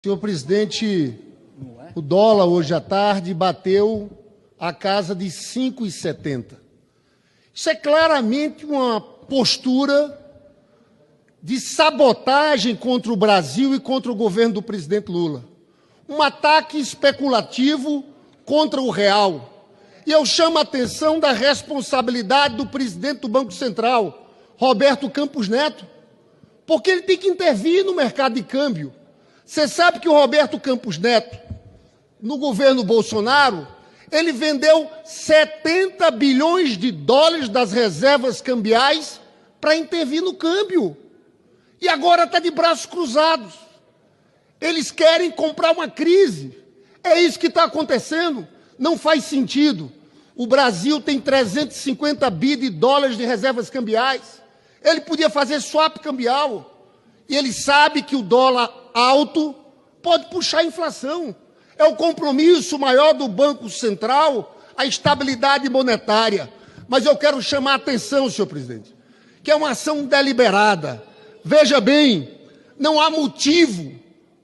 Senhor presidente, o dólar hoje à tarde bateu a casa de 5,70. Isso é claramente uma postura de sabotagem contra o Brasil e contra o governo do presidente Lula. Um ataque especulativo contra o real. E eu chamo a atenção da responsabilidade do presidente do Banco Central, Roberto Campos Neto, porque ele tem que intervir no mercado de câmbio. Você sabe que o Roberto Campos Neto, no governo Bolsonaro, ele vendeu 70 bilhões de dólares das reservas cambiais para intervir no câmbio. E agora está de braços cruzados. Eles querem comprar uma crise. É isso que está acontecendo. Não faz sentido. O Brasil tem 350 bi de dólares de reservas cambiais. Ele podia fazer swap cambial. E ele sabe que o dólar alto pode puxar a inflação. É o compromisso maior do Banco Central, a estabilidade monetária. Mas eu quero chamar a atenção, senhor presidente, que é uma ação deliberada. Veja bem, não há motivo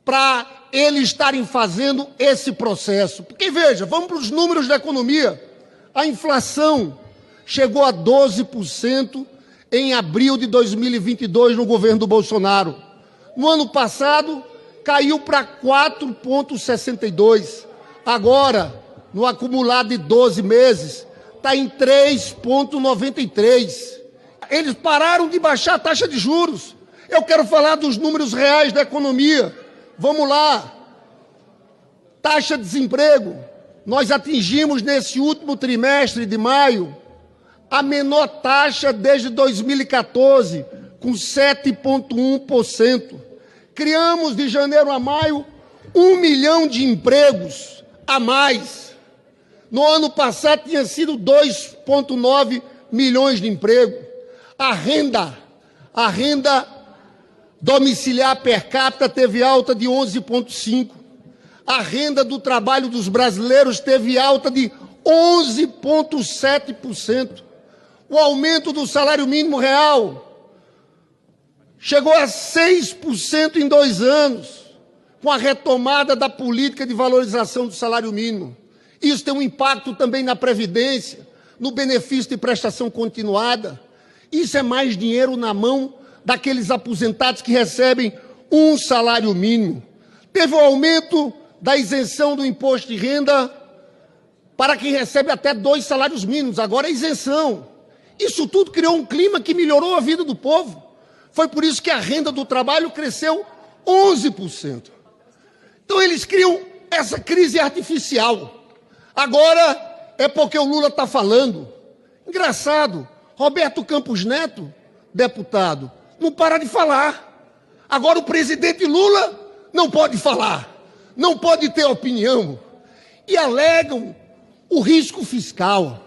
para eles estarem fazendo esse processo. Porque, veja, vamos para os números da economia. A inflação chegou a 12% em abril de 2022 no governo do Bolsonaro. No ano passado, caiu para 4,62%. Agora, no acumulado de 12 meses, está em 3,93%. Eles pararam de baixar a taxa de juros. Eu quero falar dos números reais da economia. Vamos lá. Taxa de desemprego. Nós atingimos nesse último trimestre de maio a menor taxa desde 2014, com 7,1%. Criamos de janeiro a maio 1 milhão de empregos a mais. No ano passado tinha sido 2,9 milhões de empregos. A renda domiciliar per capita teve alta de 11,5%. A renda do trabalho dos brasileiros teve alta de 11,7%. O aumento do salário mínimo real chegou a 6% em 2 anos, com a retomada da política de valorização do salário mínimo. Isso tem um impacto também na Previdência, no benefício de prestação continuada. Isso é mais dinheiro na mão daqueles aposentados que recebem um salário mínimo. Teve o aumento da isenção do imposto de renda para quem recebe até 2 salários mínimos, agora é isenção. Isso tudo criou um clima que melhorou a vida do povo. Foi por isso que a renda do trabalho cresceu 11%. Então eles criam essa crise artificial. Agora é porque o Lula está falando. Engraçado, Roberto Campos Neto, deputado, não para de falar. Agora o presidente Lula não pode falar, não pode ter opinião. E alegam o risco fiscal.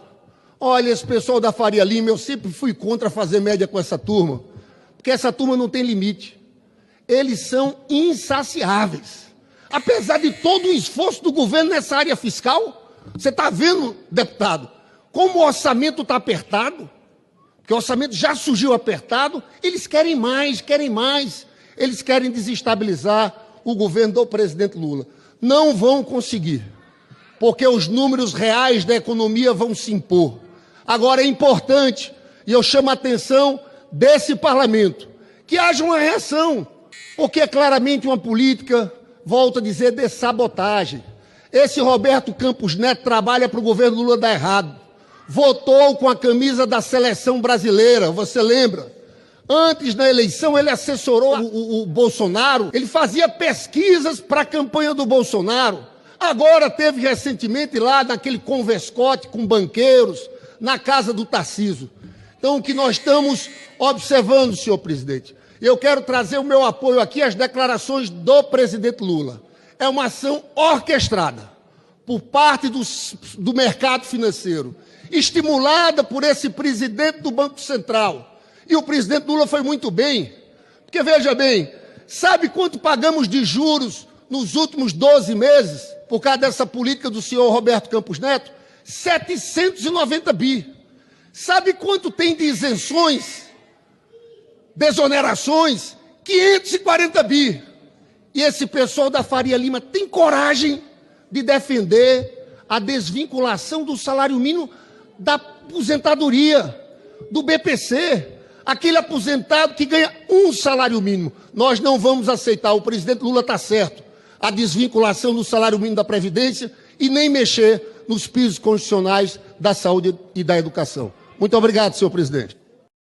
Olha, esse pessoal da Faria Lima, eu sempre fui contra fazer média com essa turma, porque essa turma não tem limite. Eles são insaciáveis. Apesar de todo o esforço do governo nessa área fiscal, você está vendo, deputado, como o orçamento está apertado, porque o orçamento já surgiu apertado, eles querem mais, eles querem desestabilizar o governo do presidente Lula. Não vão conseguir, porque os números reais da economia vão se impor. Agora é importante, e eu chamo a atenção desse parlamento, que haja uma reação, porque é claramente uma política, volto a dizer, de sabotagem. Esse Roberto Campos Neto trabalha para o governo Lula dar errado. Votou com a camisa da seleção brasileira, você lembra? Antes da eleição, ele assessorou o Bolsonaro, ele fazia pesquisas para a campanha do Bolsonaro. Agora teve recentemente lá naquele converscote com banqueiros, na casa do Tarcísio. Então, o que nós estamos observando, senhor presidente, eu quero trazer o meu apoio aqui às declarações do presidente Lula. É uma ação orquestrada por parte do mercado financeiro, estimulada por esse presidente do Banco Central. E o presidente Lula foi muito bem, porque, veja bem, sabe quanto pagamos de juros nos últimos 12 meses, por causa dessa política do senhor Roberto Campos Neto? 790 bi. Sabe quanto tem de isenções, desonerações? 540 bi. E esse pessoal da Faria Lima tem coragem de defender a desvinculação do salário mínimo da aposentadoria, do BPC, aquele aposentado que ganha um salário mínimo. Nós não vamos aceitar, o presidente Lula está certo, a desvinculação do salário mínimo da Previdência e nem mexer nos pisos constitucionais da saúde e da educação. Muito obrigado, senhor presidente.